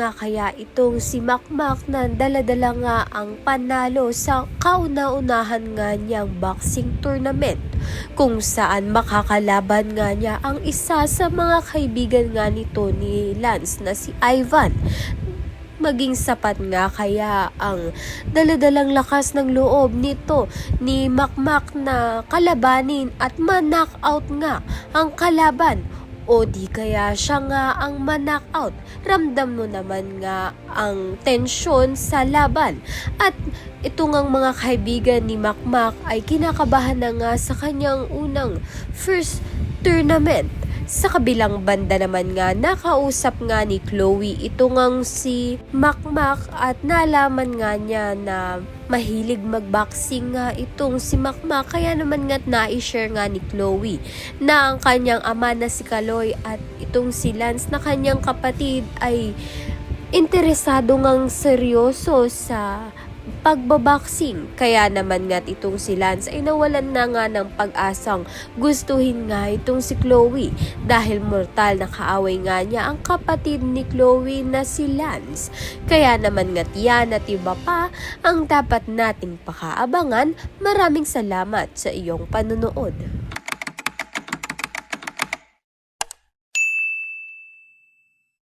nga kaya itong si Makmak na daladala nga ang panalo sa kauna-unahan nga niyang boxing tournament, kung saan makakalaban nga niya ang isa sa mga kaibigan nga nito ni Lance na si Ivan. Maging sapat nga kaya ang daladalang lakas ng loob nito ni Makmak na kalabanin at ma-knockout nga ang kalaban, o di kaya siya nga ang ma-knockout. Ramdam mo naman nga ang tensyon sa laban, at ito ngang mga kaibigan ni Makmak ay kinakabahan na nga sa kanyang unang first tournament. Sa kabilang banda naman nga, nakausap nga ni Chloe ito ngang si Makmak at nalaman nga niya na mahilig magboxing nga itong si Makmak, kaya naman nga na-share nga ni Chloe na ang kanyang ama na si Kaloy at itong si Lance na kanyang kapatid ay interesado ngang seryoso sa pagbaboxing. Kaya naman nga itong si Lance ay nawalan na nga ng pag-asang gustuhin nga itong si Chloe, dahil mortal na kaaway nga niya ang kapatid ni Chloe na si Lance. Kaya naman nga yan at iba pa ang dapat nating pakaabangan. Maraming salamat sa iyong panonood.